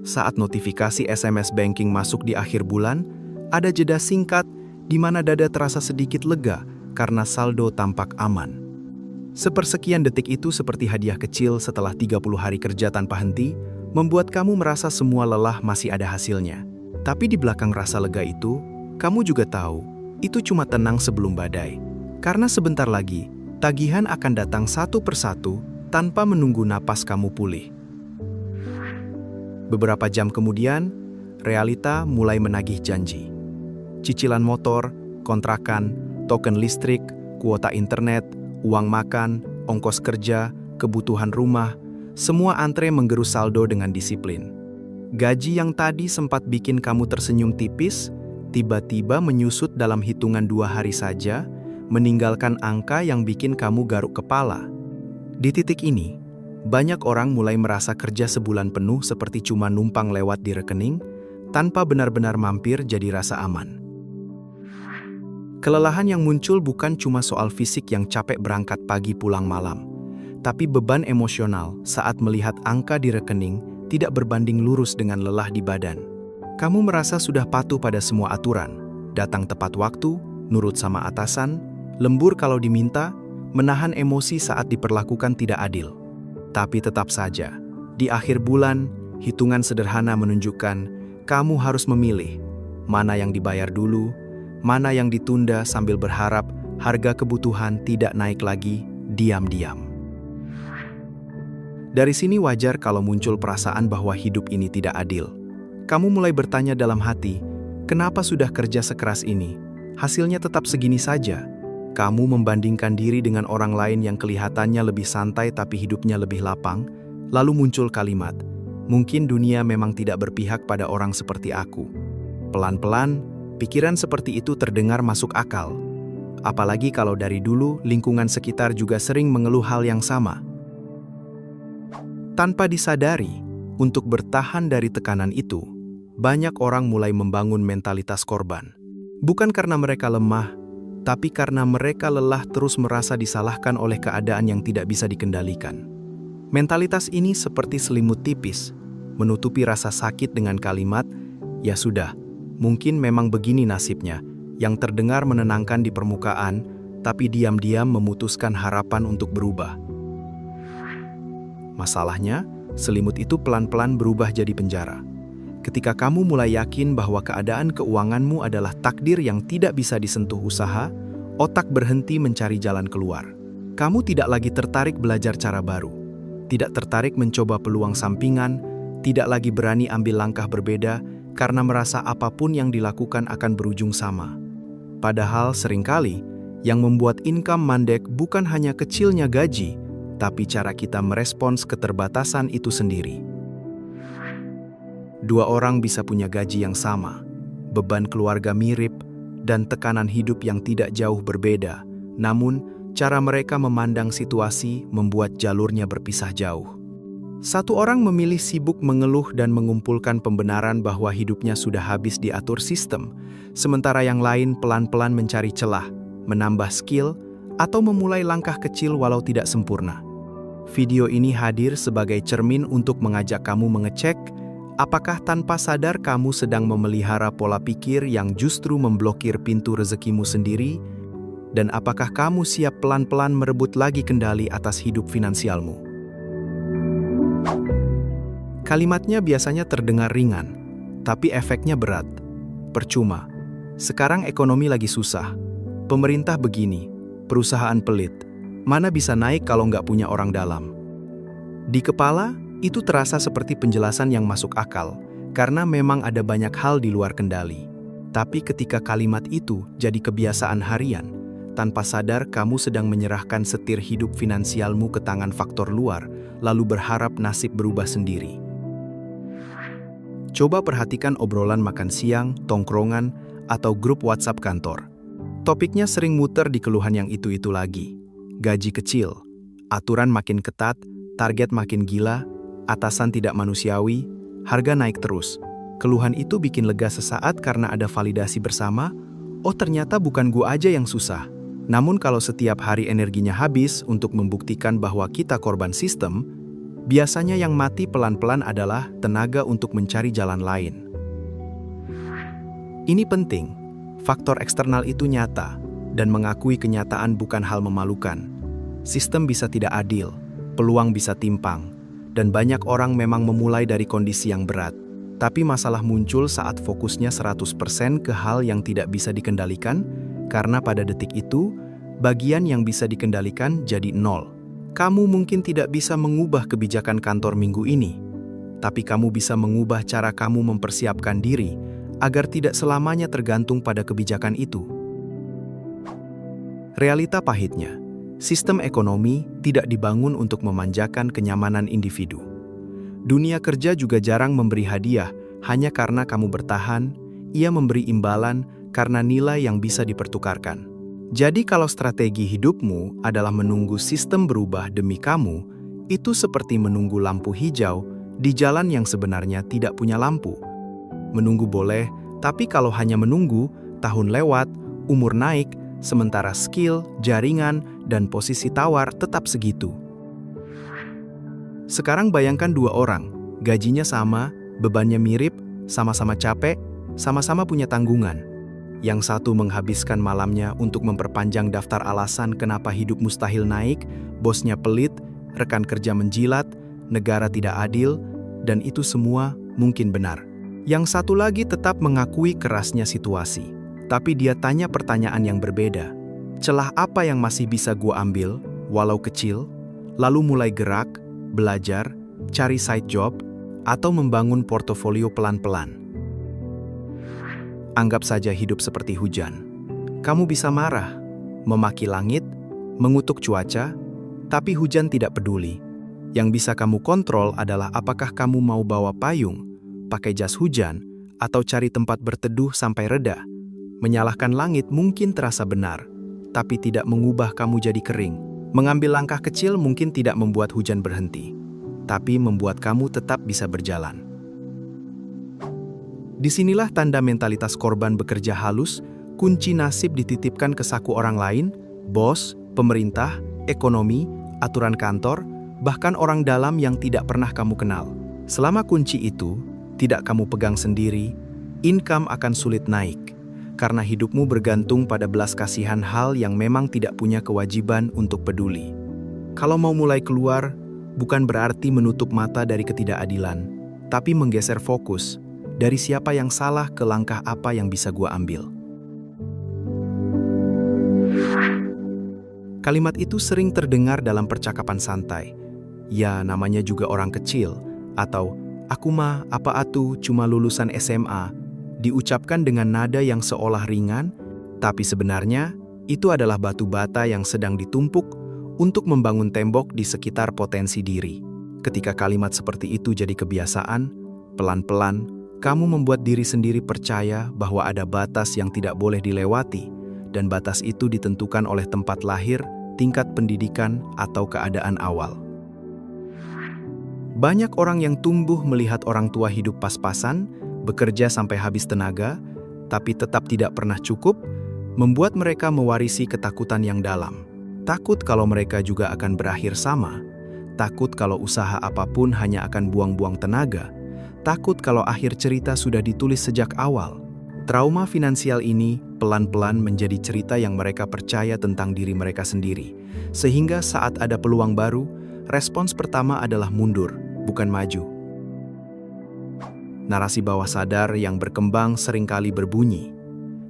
Saat notifikasi SMS banking masuk di akhir bulan, ada jeda singkat di mana dada terasa sedikit lega karena saldo tampak aman. Sepersekian detik itu seperti hadiah kecil setelah 30 hari kerja tanpa henti, membuat kamu merasa semua lelah masih ada hasilnya. Tapi di belakang rasa lega itu, kamu juga tahu, itu cuma tenang sebelum badai. Karena sebentar lagi, tagihan akan datang satu persatu tanpa menunggu napas kamu pulih. Beberapa jam kemudian, realita mulai menagih janji. Cicilan motor, kontrakan, token listrik, kuota internet, uang makan, ongkos kerja, kebutuhan rumah, semua antre menggerus saldo dengan disiplin. Gaji yang tadi sempat bikin kamu tersenyum tipis, tiba-tiba menyusut dalam hitungan 2 hari saja, meninggalkan angka yang bikin kamu garuk kepala. Di titik ini, banyak orang mulai merasa kerja sebulan penuh seperti cuma numpang lewat di rekening, tanpa benar-benar mampir jadi rasa aman. Kelelahan yang muncul bukan cuma soal fisik yang capek berangkat pagi pulang malam, tapi beban emosional saat melihat angka di rekening tidak berbanding lurus dengan lelah di badan. Kamu merasa sudah patuh pada semua aturan, datang tepat waktu, nurut sama atasan, lembur kalau diminta, menahan emosi saat diperlakukan tidak adil. Tapi tetap saja, di akhir bulan, hitungan sederhana menunjukkan kamu harus memilih mana yang dibayar dulu, mana yang ditunda sambil berharap harga kebutuhan tidak naik lagi diam-diam. Dari sini wajar kalau muncul perasaan bahwa hidup ini tidak adil. Kamu mulai bertanya dalam hati, kenapa sudah kerja sekeras ini? Hasilnya tetap segini saja. Kamu membandingkan diri dengan orang lain yang kelihatannya lebih santai tapi hidupnya lebih lapang, lalu muncul kalimat, mungkin dunia memang tidak berpihak pada orang seperti aku. Pelan-pelan, pikiran seperti itu terdengar masuk akal. Apalagi kalau dari dulu lingkungan sekitar juga sering mengeluh hal yang sama. Tanpa disadari, untuk bertahan dari tekanan itu, banyak orang mulai membangun mentalitas korban. Bukan karena mereka lemah, tapi karena mereka lelah terus merasa disalahkan oleh keadaan yang tidak bisa dikendalikan. Mentalitas ini seperti selimut tipis, menutupi rasa sakit dengan kalimat, "Ya sudah, mungkin memang begini nasibnya," yang terdengar menenangkan di permukaan, tapi diam-diam memutuskan harapan untuk berubah. Masalahnya, selimut itu pelan-pelan berubah jadi penjara. Ketika kamu mulai yakin bahwa keadaan keuanganmu adalah takdir yang tidak bisa disentuh usaha, otak berhenti mencari jalan keluar. Kamu tidak lagi tertarik belajar cara baru, tidak tertarik mencoba peluang sampingan, tidak lagi berani ambil langkah berbeda karena merasa apapun yang dilakukan akan berujung sama. Padahal seringkali, yang membuat income mandek bukan hanya kecilnya gaji, tapi cara kita merespons keterbatasan itu sendiri. Dua orang bisa punya gaji yang sama, beban keluarga mirip, dan tekanan hidup yang tidak jauh berbeda. Namun, cara mereka memandang situasi membuat jalurnya berpisah jauh. Satu orang memilih sibuk mengeluh dan mengumpulkan pembenaran bahwa hidupnya sudah habis diatur sistem, sementara yang lain pelan-pelan mencari celah, menambah skill, atau memulai langkah kecil walau tidak sempurna. Video ini hadir sebagai cermin untuk mengajak kamu mengecek apakah tanpa sadar kamu sedang memelihara pola pikir yang justru memblokir pintu rezekimu sendiri, dan apakah kamu siap pelan-pelan merebut lagi kendali atas hidup finansialmu. Kalimatnya biasanya terdengar ringan, tapi efeknya berat. Percuma, sekarang ekonomi lagi susah, pemerintah begini, perusahaan pelit, mana bisa naik kalau nggak punya orang dalam. Di kepala, itu terasa seperti penjelasan yang masuk akal, karena memang ada banyak hal di luar kendali. Tapi ketika kalimat itu jadi kebiasaan harian, tanpa sadar kamu sedang menyerahkan setir hidup finansialmu ke tangan faktor luar, lalu berharap nasib berubah sendiri. Coba perhatikan obrolan makan siang, tongkrongan, atau grup WhatsApp kantor. Topiknya sering muter di keluhan yang itu-itu lagi. Gaji kecil, aturan makin ketat, target makin gila, atasan tidak manusiawi, harga naik terus. Keluhan itu bikin lega sesaat karena ada validasi bersama, oh ternyata bukan gua aja yang susah. Namun kalau setiap hari energinya habis untuk membuktikan bahwa kita korban sistem, Biasanya yang mati pelan-pelan adalah tenaga untuk mencari jalan lain. Ini penting, faktor eksternal itu nyata, dan mengakui kenyataan bukan hal memalukan. Sistem bisa tidak adil, peluang bisa timpang, dan banyak orang memang memulai dari kondisi yang berat. Tapi masalah muncul saat fokusnya 100% ke hal yang tidak bisa dikendalikan, karena pada detik itu, bagian yang bisa dikendalikan jadi nol. Kamu mungkin tidak bisa mengubah kebijakan kantor minggu ini, tapi kamu bisa mengubah cara kamu mempersiapkan diri agar tidak selamanya tergantung pada kebijakan itu. Realita pahitnya, sistem ekonomi tidak dibangun untuk memanjakan kenyamanan individu. Dunia kerja juga jarang memberi hadiah hanya karena kamu bertahan, ia memberi imbalan karena nilai yang bisa dipertukarkan. Jadi kalau strategi hidupmu adalah menunggu sistem berubah demi kamu, itu seperti menunggu lampu hijau di jalan yang sebenarnya tidak punya lampu. Menunggu boleh, tapi kalau hanya menunggu, tahun lewat, umur naik, sementara skill, jaringan, dan posisi tawar tetap segitu. Sekarang bayangkan dua orang, gajinya sama, bebannya mirip, sama-sama capek, sama-sama punya tanggungan. Yang satu menghabiskan malamnya untuk memperpanjang daftar alasan kenapa hidup mustahil naik, bosnya pelit, rekan kerja menjilat, negara tidak adil, dan itu semua mungkin benar. Yang satu lagi tetap mengakui kerasnya situasi, tapi dia tanya pertanyaan yang berbeda. Celah apa yang masih bisa gua ambil, walau kecil, lalu mulai gerak, belajar, cari side job, atau membangun portofolio pelan-pelan. Anggap saja hidup seperti hujan. Kamu bisa marah, memaki langit, mengutuk cuaca, tapi hujan tidak peduli. Yang bisa kamu kontrol adalah apakah kamu mau bawa payung, pakai jas hujan, atau cari tempat berteduh sampai reda. Menyalahkan langit mungkin terasa benar, tapi tidak mengubah kamu jadi kering. Mengambil langkah kecil mungkin tidak membuat hujan berhenti, tapi membuat kamu tetap bisa berjalan. Disinilah tanda mentalitas korban bekerja halus, kunci nasib dititipkan ke saku orang lain, bos, pemerintah, ekonomi, aturan kantor, bahkan orang dalam yang tidak pernah kamu kenal. Selama kunci itu tidak kamu pegang sendiri, income akan sulit naik, karena hidupmu bergantung pada belas kasihan hal yang memang tidak punya kewajiban untuk peduli. Kalau mau mulai keluar, bukan berarti menutup mata dari ketidakadilan, tapi menggeser fokus dari siapa yang salah ke langkah apa yang bisa gua ambil. Kalimat itu sering terdengar dalam percakapan santai. Ya, namanya juga orang kecil, atau aku mah apa atuh cuma lulusan SMA, diucapkan dengan nada yang seolah ringan, tapi sebenarnya itu adalah batu bata yang sedang ditumpuk untuk membangun tembok di sekitar potensi diri. Ketika kalimat seperti itu jadi kebiasaan, pelan-pelan kamu membuat diri sendiri percaya bahwa ada batas yang tidak boleh dilewati, dan batas itu ditentukan oleh tempat lahir, tingkat pendidikan, atau keadaan awal. Banyak orang yang tumbuh melihat orang tua hidup pas-pasan, bekerja sampai habis tenaga, tapi tetap tidak pernah cukup, membuat mereka mewarisi ketakutan yang dalam. Takut kalau mereka juga akan berakhir sama, takut kalau usaha apapun hanya akan buang-buang tenaga, takut kalau akhir cerita sudah ditulis sejak awal. Trauma finansial ini pelan-pelan menjadi cerita yang mereka percaya tentang diri mereka sendiri, sehingga saat ada peluang baru, respons pertama adalah mundur, bukan maju. Narasi bawah sadar yang berkembang seringkali berbunyi,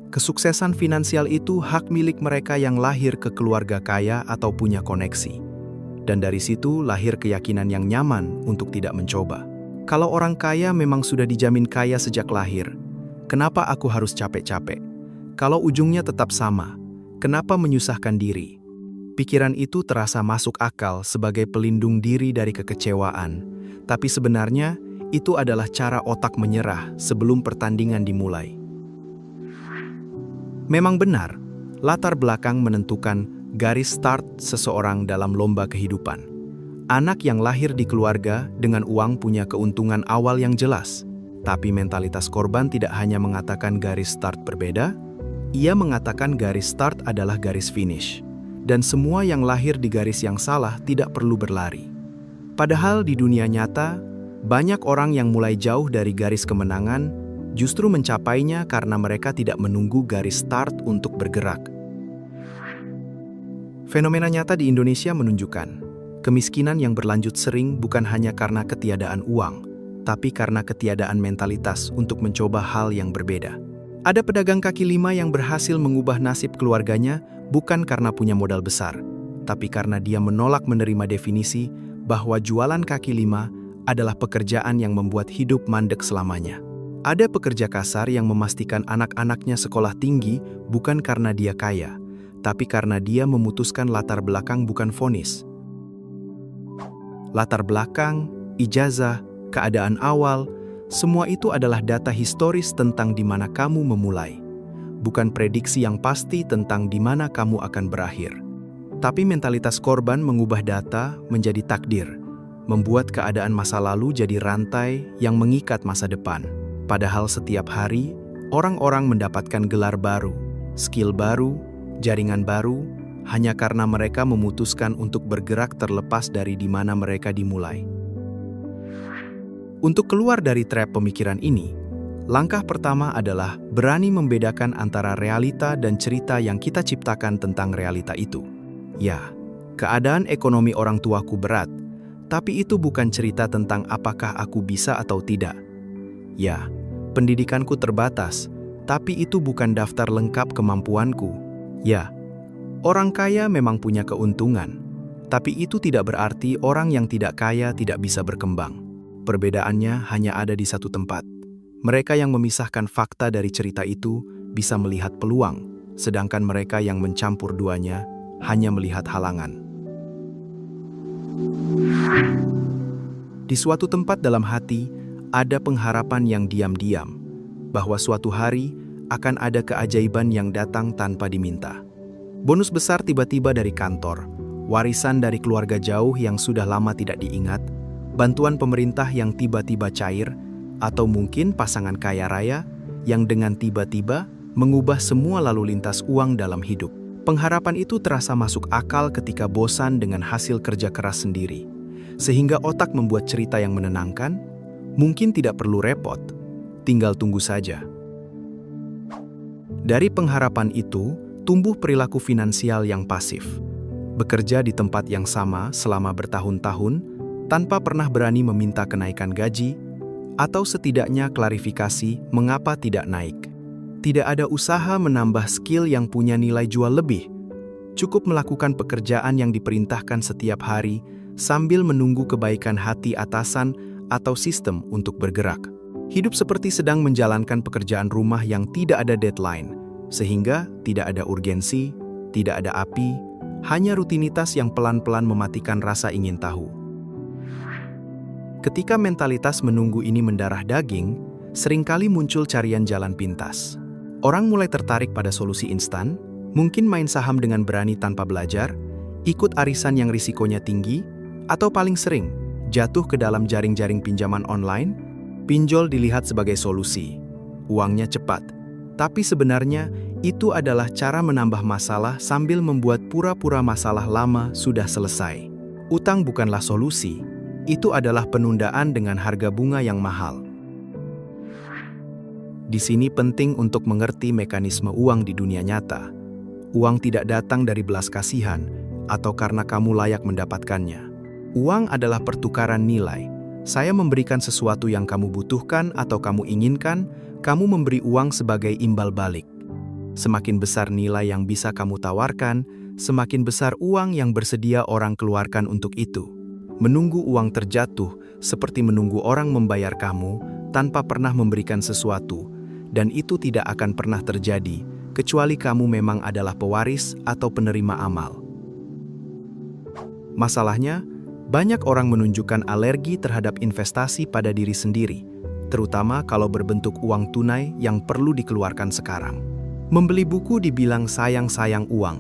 kesuksesan finansial itu hak milik mereka yang lahir ke keluarga kaya atau punya koneksi. Dan dari situ lahir keyakinan yang nyaman untuk tidak mencoba. Kalau orang kaya memang sudah dijamin kaya sejak lahir, kenapa aku harus capek-capek? Kalau ujungnya tetap sama, kenapa menyusahkan diri? Pikiran itu terasa masuk akal sebagai pelindung diri dari kekecewaan, tapi sebenarnya itu adalah cara otak menyerah sebelum pertandingan dimulai. Memang benar, latar belakang menentukan garis start seseorang dalam lomba kehidupan. Anak yang lahir di keluarga dengan uang punya keuntungan awal yang jelas, tapi mentalitas korban tidak hanya mengatakan garis start berbeda, ia mengatakan garis start adalah garis finish, dan semua yang lahir di garis yang salah tidak perlu berlari. Padahal di dunia nyata, banyak orang yang mulai jauh dari garis kemenangan justru mencapainya karena mereka tidak menunggu garis start untuk bergerak. Fenomena nyata di Indonesia menunjukkan kemiskinan yang berlanjut sering bukan hanya karena ketiadaan uang, tapi karena ketiadaan mentalitas untuk mencoba hal yang berbeda. Ada pedagang kaki lima yang berhasil mengubah nasib keluarganya bukan karena punya modal besar, tapi karena dia menolak menerima definisi bahwa jualan kaki lima adalah pekerjaan yang membuat hidup mandek selamanya. Ada pekerja kasar yang memastikan anak-anaknya sekolah tinggi bukan karena dia kaya, tapi karena dia memutuskan latar belakang bukan vonis. Latar belakang, ijazah, keadaan awal, semua itu adalah data historis tentang di mana kamu memulai, bukan prediksi yang pasti tentang di mana kamu akan berakhir. Tapi mentalitas korban mengubah data menjadi takdir, membuat keadaan masa lalu jadi rantai yang mengikat masa depan. Padahal setiap hari, orang-orang mendapatkan gelar baru, skill baru, jaringan baru, hanya karena mereka memutuskan untuk bergerak terlepas dari di mana mereka dimulai. Untuk keluar dari trap pemikiran ini, langkah pertama adalah berani membedakan antara realita dan cerita yang kita ciptakan tentang realita itu. Ya, keadaan ekonomi orang tuaku berat, tapi itu bukan cerita tentang apakah aku bisa atau tidak. Ya, pendidikanku terbatas, tapi itu bukan daftar lengkap kemampuanku. Ya, orang kaya memang punya keuntungan, tapi itu tidak berarti orang yang tidak kaya tidak bisa berkembang. Perbedaannya hanya ada di satu tempat. Mereka yang memisahkan fakta dari cerita itu bisa melihat peluang, sedangkan mereka yang mencampur duanya hanya melihat halangan. Di suatu tempat dalam hati, ada pengharapan yang diam-diam, bahwa suatu hari akan ada keajaiban yang datang tanpa diminta. Bonus besar tiba-tiba dari kantor, warisan dari keluarga jauh yang sudah lama tidak diingat, bantuan pemerintah yang tiba-tiba cair, atau mungkin pasangan kaya raya yang dengan tiba-tiba mengubah semua lalu lintas uang dalam hidup. Pengharapan itu terasa masuk akal ketika bosan dengan hasil kerja keras sendiri, sehingga otak membuat cerita yang menenangkan, mungkin tidak perlu repot, tinggal tunggu saja. Dari pengharapan itu, tumbuh perilaku finansial yang pasif. Bekerja di tempat yang sama selama bertahun-tahun, tanpa pernah berani meminta kenaikan gaji, atau setidaknya klarifikasi mengapa tidak naik. Tidak ada usaha menambah skill yang punya nilai jual lebih. Cukup melakukan pekerjaan yang diperintahkan setiap hari, sambil menunggu kebaikan hati atasan atau sistem untuk bergerak. Hidup seperti sedang menjalankan pekerjaan rumah yang tidak ada deadline, sehingga tidak ada urgensi, tidak ada api, hanya rutinitas yang pelan-pelan mematikan rasa ingin tahu. Ketika mentalitas menunggu ini mendarah daging, seringkali muncul carian jalan pintas. Orang mulai tertarik pada solusi instan, mungkin main saham dengan berani tanpa belajar, ikut arisan yang risikonya tinggi, atau paling sering, jatuh ke dalam jaring-jaring pinjaman online. Pinjol dilihat sebagai solusi. Uangnya cepat, tapi sebenarnya itu adalah cara menambah masalah sambil membuat pura-pura masalah lama sudah selesai. Utang bukanlah solusi, itu adalah penundaan dengan harga bunga yang mahal. Di sini penting untuk mengerti mekanisme uang di dunia nyata. Uang tidak datang dari belas kasihan atau karena kamu layak mendapatkannya. Uang adalah pertukaran nilai. Saya memberikan sesuatu yang kamu butuhkan atau kamu inginkan, kamu memberi uang sebagai imbal balik. Semakin besar nilai yang bisa kamu tawarkan, semakin besar uang yang bersedia orang keluarkan untuk itu. Menunggu uang terjatuh seperti menunggu orang membayar kamu tanpa pernah memberikan sesuatu, dan itu tidak akan pernah terjadi, kecuali kamu memang adalah pewaris atau penerima amal. Masalahnya, banyak orang menunjukkan alergi terhadap investasi pada diri sendiri, terutama kalau berbentuk uang tunai yang perlu dikeluarkan sekarang. Membeli buku dibilang sayang-sayang uang,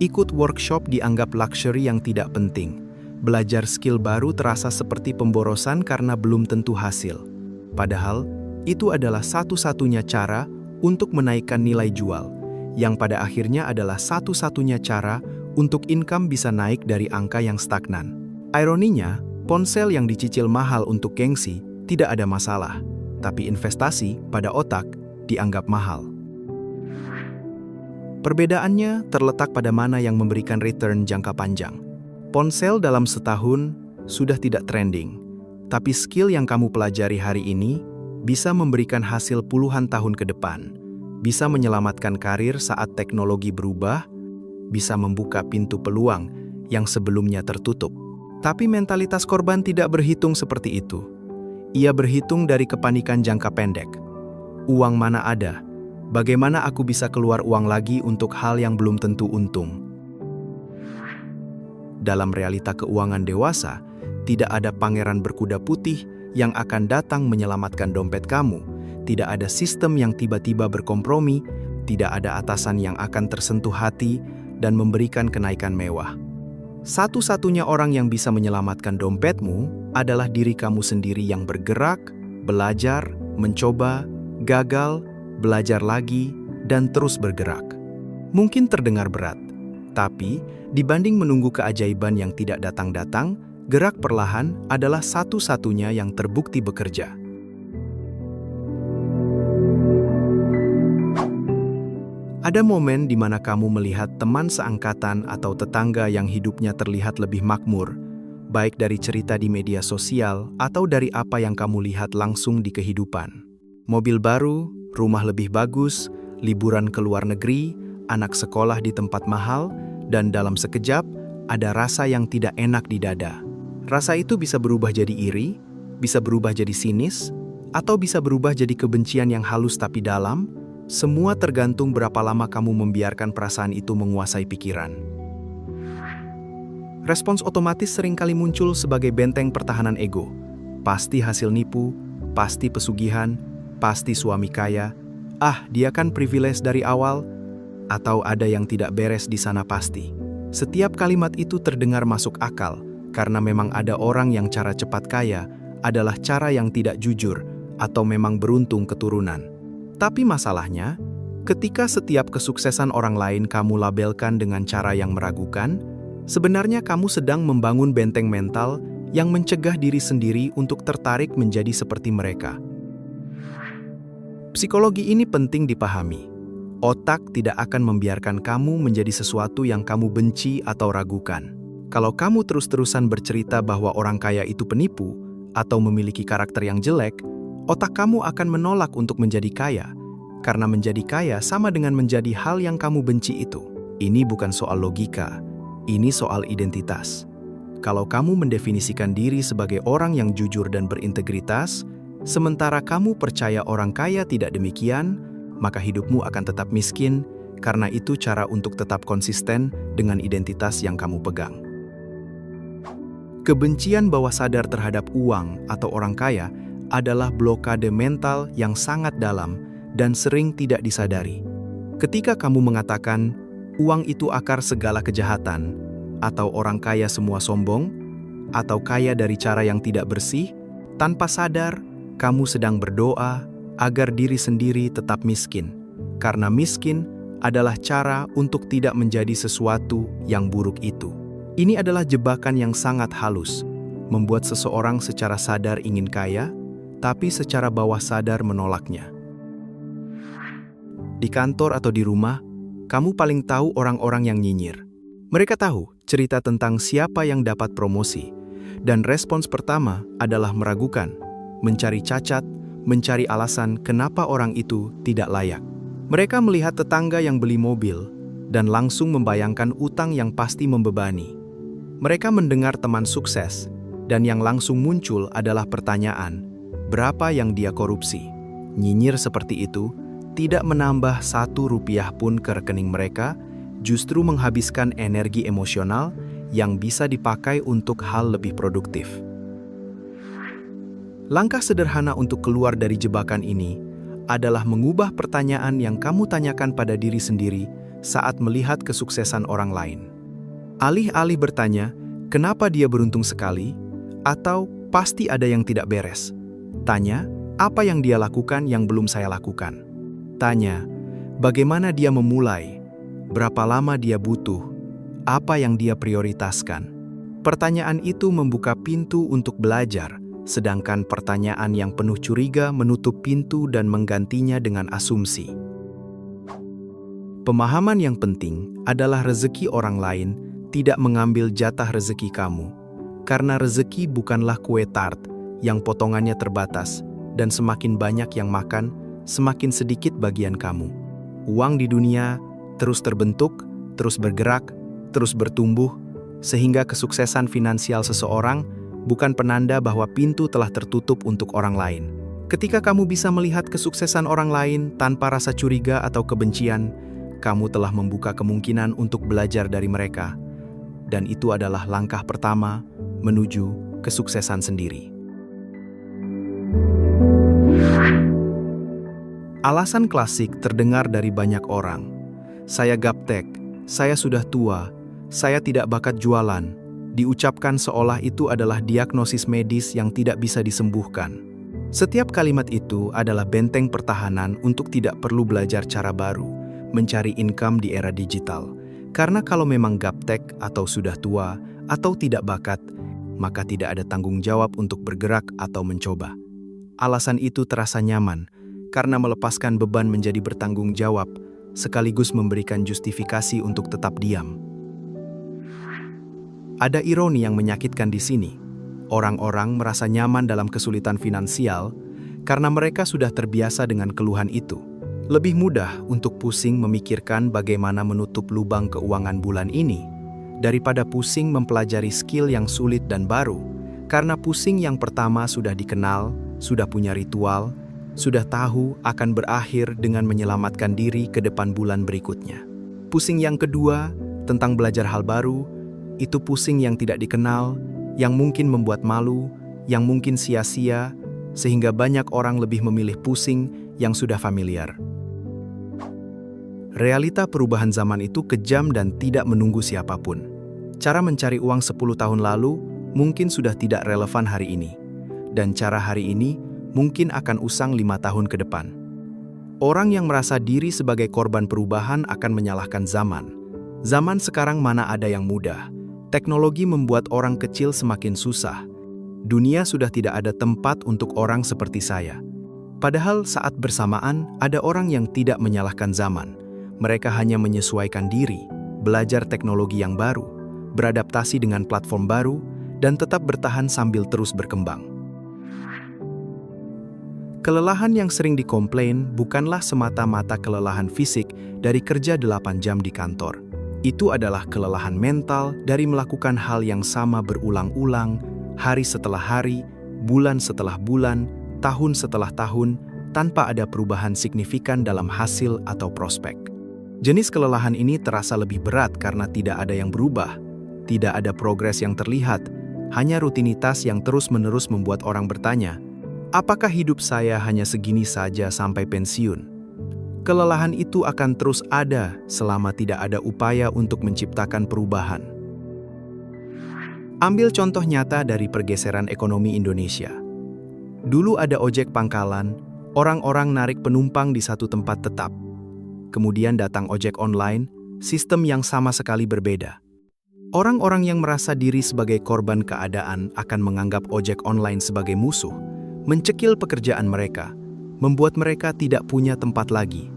ikut workshop dianggap luxury yang tidak penting, belajar skill baru terasa seperti pemborosan karena belum tentu hasil. Padahal, itu adalah satu-satunya cara untuk menaikkan nilai jual, yang pada akhirnya adalah satu-satunya cara untuk income bisa naik dari angka yang stagnan. Ironinya, Ponsel yang dicicil mahal untuk gengsi tidak ada masalah, tapi investasi pada otak dianggap mahal. Perbedaannya terletak pada mana yang memberikan return jangka panjang. Ponsel dalam setahun sudah tidak trending, tapi skill yang kamu pelajari hari ini bisa memberikan hasil puluhan tahun ke depan, bisa menyelamatkan karir saat teknologi berubah, bisa membuka pintu peluang yang sebelumnya tertutup. Tapi mentalitas korban tidak berhitung seperti itu. Ia berhitung dari kepanikan jangka pendek. Uang mana ada? Bagaimana aku bisa keluar uang lagi untuk hal yang belum tentu untung? Dalam realita keuangan dewasa, tidak ada pangeran berkuda putih yang akan datang menyelamatkan dompet kamu. Tidak ada sistem yang tiba-tiba berkompromi, tidak ada atasan yang akan tersentuh hati dan memberikan kenaikan mewah. Satu-satunya orang yang bisa menyelamatkan dompetmu adalah diri kamu sendiri yang bergerak, belajar, mencoba, gagal, belajar lagi, dan terus bergerak. Mungkin terdengar berat, tapi dibanding menunggu keajaiban yang tidak datang-datang, gerak perlahan adalah satu-satunya yang terbukti bekerja. Ada momen di mana kamu melihat teman seangkatan atau tetangga yang hidupnya terlihat lebih makmur, baik dari cerita di media sosial atau dari apa yang kamu lihat langsung di kehidupan. Mobil baru, rumah lebih bagus, liburan ke luar negeri, anak sekolah di tempat mahal, dan dalam sekejap ada rasa yang tidak enak di dada. Rasa itu bisa berubah jadi iri, bisa berubah jadi sinis, atau bisa berubah jadi kebencian yang halus tapi dalam. Semua tergantung berapa lama kamu membiarkan perasaan itu menguasai pikiran. Respons otomatis seringkali muncul sebagai benteng pertahanan ego. Pasti hasil nipu, pasti pesugihan, pasti suami kaya, dia kan privilege dari awal, atau ada yang tidak beres di sana pasti. Setiap kalimat itu terdengar masuk akal, karena memang ada orang yang cara cepat kaya adalah cara yang tidak jujur, atau memang beruntung keturunan. Tapi masalahnya, ketika setiap kesuksesan orang lain kamu labelkan dengan cara yang meragukan, sebenarnya kamu sedang membangun benteng mental yang mencegah diri sendiri untuk tertarik menjadi seperti mereka. Psikologi ini penting dipahami. Otak tidak akan membiarkan kamu menjadi sesuatu yang kamu benci atau ragukan. Kalau kamu terus-terusan bercerita bahwa orang kaya itu penipu atau memiliki karakter yang jelek, otak kamu akan menolak untuk menjadi kaya, karena menjadi kaya sama dengan menjadi hal yang kamu benci itu. Ini bukan soal logika, ini soal identitas. Kalau kamu mendefinisikan diri sebagai orang yang jujur dan berintegritas, sementara kamu percaya orang kaya tidak demikian, maka hidupmu akan tetap miskin, karena itu cara untuk tetap konsisten dengan identitas yang kamu pegang. Kebencian bawah sadar terhadap uang atau orang kaya adalah blokade mental yang sangat dalam dan sering tidak disadari. Ketika kamu mengatakan, uang itu akar segala kejahatan, atau orang kaya semua sombong, atau kaya dari cara yang tidak bersih, tanpa sadar, kamu sedang berdoa agar diri sendiri tetap miskin. Karena miskin adalah cara untuk tidak menjadi sesuatu yang buruk itu. Ini adalah jebakan yang sangat halus, membuat seseorang secara sadar ingin kaya, tapi secara bawah sadar menolaknya. Di kantor atau di rumah, kamu paling tahu orang-orang yang nyinyir. Mereka tahu cerita tentang siapa yang dapat promosi, dan respons pertama adalah meragukan, mencari cacat, mencari alasan kenapa orang itu tidak layak. Mereka melihat tetangga yang beli mobil, dan langsung membayangkan utang yang pasti membebani. Mereka mendengar teman sukses, dan yang langsung muncul adalah pertanyaan, berapa yang dia korupsi? Nyinyir seperti itu tidak menambah 1 rupiah pun ke rekening mereka, justru menghabiskan energi emosional yang bisa dipakai untuk hal lebih produktif. Langkah sederhana untuk keluar dari jebakan ini adalah mengubah pertanyaan yang kamu tanyakan pada diri sendiri saat melihat kesuksesan orang lain. Alih-alih bertanya, kenapa dia beruntung sekali? Atau pasti ada yang tidak beres. Tanya, apa yang dia lakukan yang belum saya lakukan? Tanya, bagaimana dia memulai? Berapa lama dia butuh? Apa yang dia prioritaskan? Pertanyaan itu membuka pintu untuk belajar, sedangkan pertanyaan yang penuh curiga menutup pintu dan menggantinya dengan asumsi. Pemahaman yang penting adalah rezeki orang lain tidak mengambil jatah rezeki kamu, karena rezeki bukanlah kue tart yang potongannya terbatas, dan semakin banyak yang makan, semakin sedikit bagian kamu. Uang di dunia terus terbentuk, terus bergerak, terus bertumbuh, sehingga kesuksesan finansial seseorang bukan penanda bahwa pintu telah tertutup untuk orang lain. Ketika kamu bisa melihat kesuksesan orang lain tanpa rasa curiga atau kebencian, kamu telah membuka kemungkinan untuk belajar dari mereka, dan itu adalah langkah pertama menuju kesuksesan sendiri. Alasan klasik terdengar dari banyak orang. Saya gaptek, saya sudah tua, saya tidak bakat jualan. Diucapkan seolah itu adalah diagnosis medis yang tidak bisa disembuhkan. Setiap kalimat itu adalah benteng pertahanan untuk tidak perlu belajar cara baru, mencari income di era digital. Karena kalau memang gaptek atau sudah tua atau tidak bakat, maka tidak ada tanggung jawab untuk bergerak atau mencoba. Alasan itu terasa nyaman, karena melepaskan beban menjadi bertanggung jawab, sekaligus memberikan justifikasi untuk tetap diam. Ada ironi yang menyakitkan di sini. Orang-orang merasa nyaman dalam kesulitan finansial karena mereka sudah terbiasa dengan keluhan itu. Lebih mudah untuk pusing memikirkan bagaimana menutup lubang keuangan bulan ini, daripada pusing mempelajari skill yang sulit dan baru, karena pusing yang pertama sudah dikenal, sudah punya ritual, sudah tahu akan berakhir dengan menyelamatkan diri ke depan bulan berikutnya. Pusing yang kedua, tentang belajar hal baru, itu pusing yang tidak dikenal, yang mungkin membuat malu, yang mungkin sia-sia, sehingga banyak orang lebih memilih pusing yang sudah familiar. Realita perubahan zaman itu kejam dan tidak menunggu siapapun. Cara mencari uang 10 tahun lalu mungkin sudah tidak relevan hari ini, dan cara hari ini mungkin akan usang 5 tahun ke depan. Orang yang merasa diri sebagai korban perubahan akan menyalahkan zaman. Zaman sekarang mana ada yang mudah. Teknologi membuat orang kecil semakin susah. Dunia sudah tidak ada tempat untuk orang seperti saya. Padahal saat bersamaan ada orang yang tidak menyalahkan zaman. Mereka hanya menyesuaikan diri, belajar teknologi yang baru, beradaptasi dengan platform baru, dan tetap bertahan sambil terus berkembang. Kelelahan yang sering dikomplain bukanlah semata-mata kelelahan fisik dari kerja 8 jam di kantor. Itu adalah kelelahan mental dari melakukan hal yang sama berulang-ulang, hari setelah hari, bulan setelah bulan, tahun setelah tahun, tanpa ada perubahan signifikan dalam hasil atau prospek. Jenis kelelahan ini terasa lebih berat karena tidak ada yang berubah, tidak ada progres yang terlihat, hanya rutinitas yang terus-menerus membuat orang bertanya, apakah hidup saya hanya segini saja sampai pensiun? Kelelahan itu akan terus ada selama tidak ada upaya untuk menciptakan perubahan. Ambil contoh nyata dari pergeseran ekonomi Indonesia. Dulu ada ojek pangkalan, orang-orang narik penumpang di satu tempat tetap. Kemudian datang ojek online, sistem yang sama sekali berbeda. Orang-orang yang merasa diri sebagai korban keadaan akan menganggap ojek online sebagai musuh, mencekil pekerjaan mereka, membuat mereka tidak punya tempat lagi.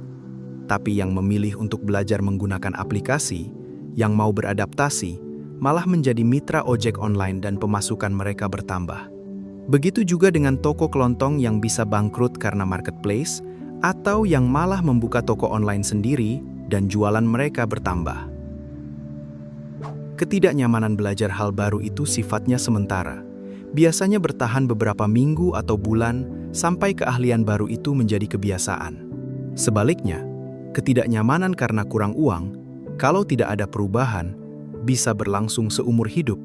Tapi yang memilih untuk belajar menggunakan aplikasi, yang mau beradaptasi, malah menjadi mitra ojek online dan pemasukan mereka bertambah. Begitu juga dengan toko kelontong yang bisa bangkrut karena marketplace, atau yang malah membuka toko online sendiri dan jualan mereka bertambah. Ketidaknyamanan belajar hal baru itu sifatnya sementara. Biasanya bertahan beberapa minggu atau bulan sampai keahlian baru itu menjadi kebiasaan. Sebaliknya, ketidaknyamanan karena kurang uang, kalau tidak ada perubahan, bisa berlangsung seumur hidup.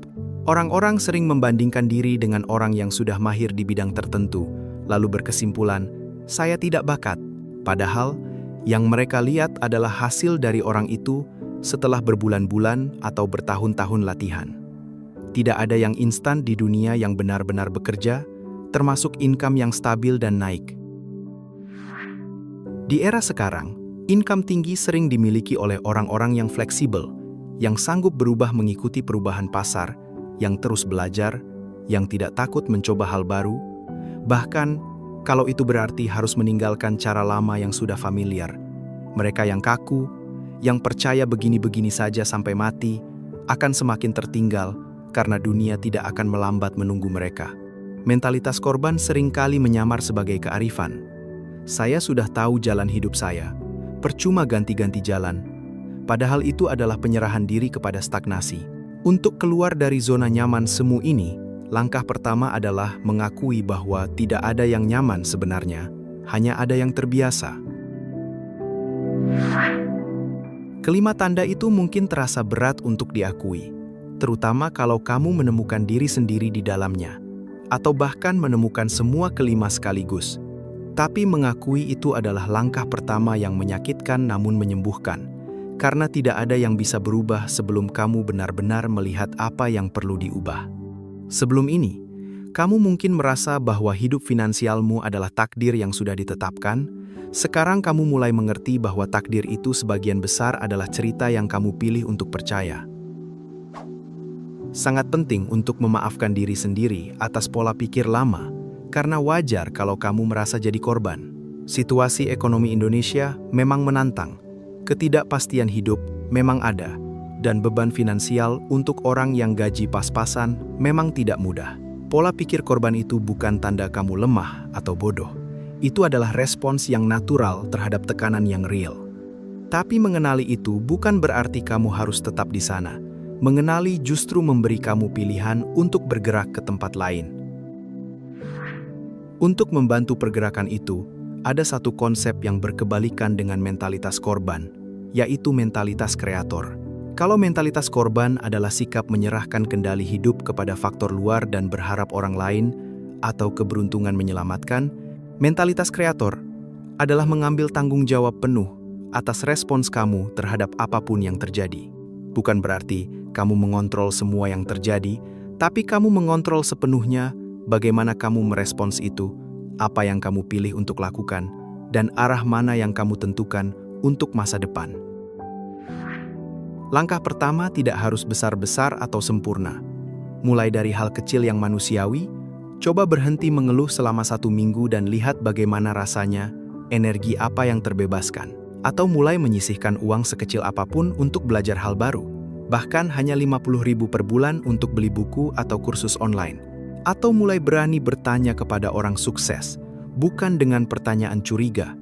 Orang-orang sering membandingkan diri dengan orang yang sudah mahir di bidang tertentu, lalu berkesimpulan, saya tidak bakat. Padahal, yang mereka lihat adalah hasil dari orang itu setelah berbulan-bulan atau bertahun-tahun latihan. Tidak ada yang instan di dunia yang benar-benar bekerja, termasuk income yang stabil dan naik. Di era sekarang, income tinggi sering dimiliki oleh orang-orang yang fleksibel, yang sanggup berubah mengikuti perubahan pasar, yang terus belajar, yang tidak takut mencoba hal baru, bahkan kalau itu berarti harus meninggalkan cara lama yang sudah familiar. Mereka yang kaku, yang percaya begini-begini saja sampai mati, akan semakin tertinggal karena dunia tidak akan melambat menunggu mereka. Mentalitas korban seringkali menyamar sebagai kearifan. Saya sudah tahu jalan hidup saya, percuma ganti-ganti jalan. Padahal itu adalah penyerahan diri kepada stagnasi. Untuk keluar dari zona nyaman semu ini, langkah pertama adalah mengakui bahwa tidak ada yang nyaman sebenarnya, hanya ada yang terbiasa. Kelima tanda itu mungkin terasa berat untuk diakui, terutama kalau kamu menemukan diri sendiri di dalamnya, atau bahkan menemukan semua kelima sekaligus. Tapi mengakui itu adalah langkah pertama yang menyakitkan namun menyembuhkan, karena tidak ada yang bisa berubah sebelum kamu benar-benar melihat apa yang perlu diubah. Sebelum ini, kamu mungkin merasa bahwa hidup finansialmu adalah takdir yang sudah ditetapkan. Sekarang kamu mulai mengerti bahwa takdir itu sebagian besar adalah cerita yang kamu pilih untuk percaya. Sangat penting untuk memaafkan diri sendiri atas pola pikir lama, karena wajar kalau kamu merasa jadi korban. Situasi ekonomi Indonesia memang menantang, ketidakpastian hidup memang ada, dan beban finansial untuk orang yang gaji pas-pasan memang tidak mudah. Pola pikir korban itu bukan tanda kamu lemah atau bodoh. Itu adalah respons yang natural terhadap tekanan yang real. Tapi mengenali itu bukan berarti kamu harus tetap di sana. Mengenali justru memberi kamu pilihan untuk bergerak ke tempat lain. Untuk membantu pergerakan itu, ada satu konsep yang berkebalikan dengan mentalitas korban, yaitu mentalitas kreator. Kalau mentalitas korban adalah sikap menyerahkan kendali hidup kepada faktor luar dan berharap orang lain atau keberuntungan menyelamatkan, mentalitas kreator adalah mengambil tanggung jawab penuh atas respons kamu terhadap apapun yang terjadi. Bukan berarti kamu mengontrol semua yang terjadi, tapi kamu mengontrol sepenuhnya bagaimana kamu merespons itu, apa yang kamu pilih untuk lakukan, dan arah mana yang kamu tentukan untuk masa depan. Langkah pertama tidak harus besar-besar atau sempurna. Mulai dari hal kecil yang manusiawi, coba berhenti mengeluh selama 1 minggu dan lihat bagaimana rasanya, energi apa yang terbebaskan. Atau mulai menyisihkan uang sekecil apapun untuk belajar hal baru. Bahkan hanya 50.000 per bulan untuk beli buku atau kursus online. Atau mulai berani bertanya kepada orang sukses, bukan dengan pertanyaan curiga,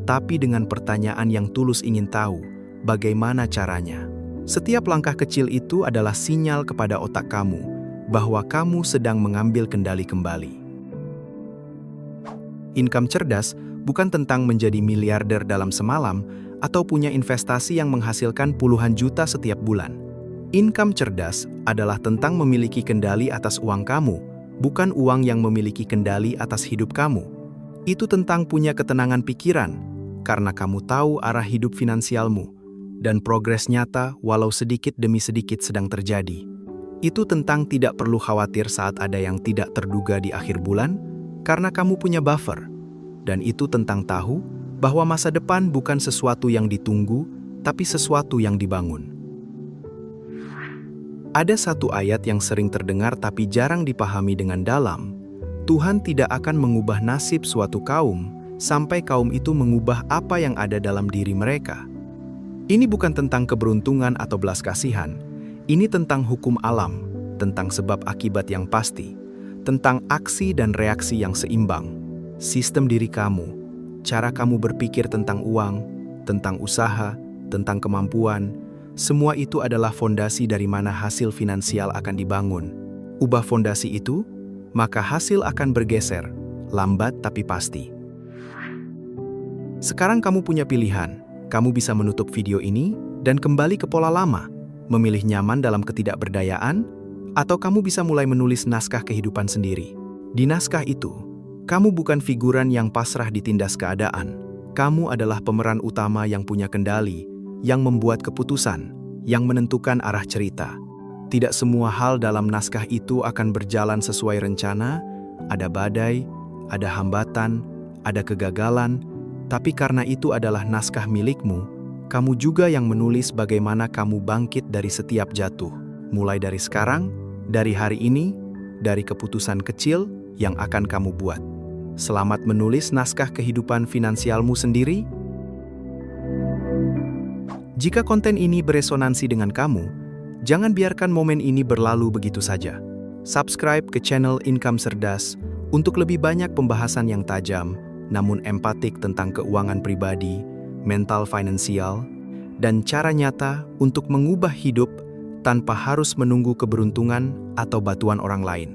tapi dengan pertanyaan yang tulus ingin tahu, bagaimana caranya. Setiap langkah kecil itu adalah sinyal kepada otak kamu, bahwa kamu sedang mengambil kendali kembali. Income cerdas bukan tentang menjadi miliarder dalam semalam, atau punya investasi yang menghasilkan puluhan juta setiap bulan. Income cerdas adalah tentang memiliki kendali atas uang kamu, bukan uang yang memiliki kendali atas hidup kamu. Itu tentang punya ketenangan pikiran, karena kamu tahu arah hidup finansialmu, dan progres nyata walau sedikit demi sedikit sedang terjadi. Itu tentang tidak perlu khawatir saat ada yang tidak terduga di akhir bulan, karena kamu punya buffer. Dan itu tentang tahu bahwa masa depan bukan sesuatu yang ditunggu, tapi sesuatu yang dibangun. Ada satu ayat yang sering terdengar tapi jarang dipahami dengan dalam. Tuhan tidak akan mengubah nasib suatu kaum sampai kaum itu mengubah apa yang ada dalam diri mereka. Ini bukan tentang keberuntungan atau belas kasihan. Ini tentang hukum alam, tentang sebab akibat yang pasti, tentang aksi dan reaksi yang seimbang. Sistem diri kamu, cara kamu berpikir tentang uang, tentang usaha, tentang kemampuan, semua itu adalah fondasi dari mana hasil finansial akan dibangun. Ubah fondasi itu, maka hasil akan bergeser, lambat tapi pasti. Sekarang kamu punya pilihan. Kamu bisa menutup video ini dan kembali ke pola lama, memilih nyaman dalam ketidakberdayaan, atau kamu bisa mulai menulis naskah kehidupan sendiri. Di naskah itu, kamu bukan figuran yang pasrah ditindas keadaan. Kamu adalah pemeran utama yang punya kendali, yang membuat keputusan, yang menentukan arah cerita. Tidak semua hal dalam naskah itu akan berjalan sesuai rencana, ada badai, ada hambatan, ada kegagalan, tapi karena itu adalah naskah milikmu, kamu juga yang menulis bagaimana kamu bangkit dari setiap jatuh. Mulai dari sekarang, Dari hari ini, dari keputusan kecil yang akan kamu buat. Selamat menulis naskah kehidupan finansialmu sendiri. Jika konten ini beresonansi dengan kamu, jangan biarkan momen ini berlalu begitu saja. Subscribe ke channel Income Cerdas untuk lebih banyak pembahasan yang tajam, namun empatik tentang keuangan pribadi, mental finansial, dan cara nyata untuk mengubah hidup tanpa harus menunggu keberuntungan atau bantuan orang lain.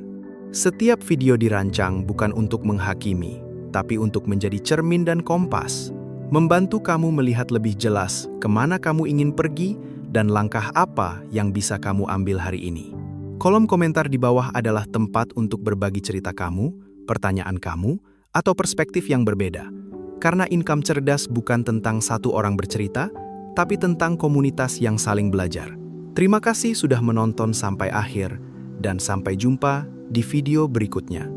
Setiap video dirancang bukan untuk menghakimi, tapi untuk menjadi cermin dan kompas, membantu kamu melihat lebih jelas kemana kamu ingin pergi dan langkah apa yang bisa kamu ambil hari ini. Kolom komentar di bawah adalah tempat untuk berbagi cerita kamu, pertanyaan kamu, atau perspektif yang berbeda. Karena Income Cerdas bukan tentang satu orang bercerita, tapi tentang komunitas yang saling belajar. Terima kasih sudah menonton sampai akhir, dan sampai jumpa di video berikutnya.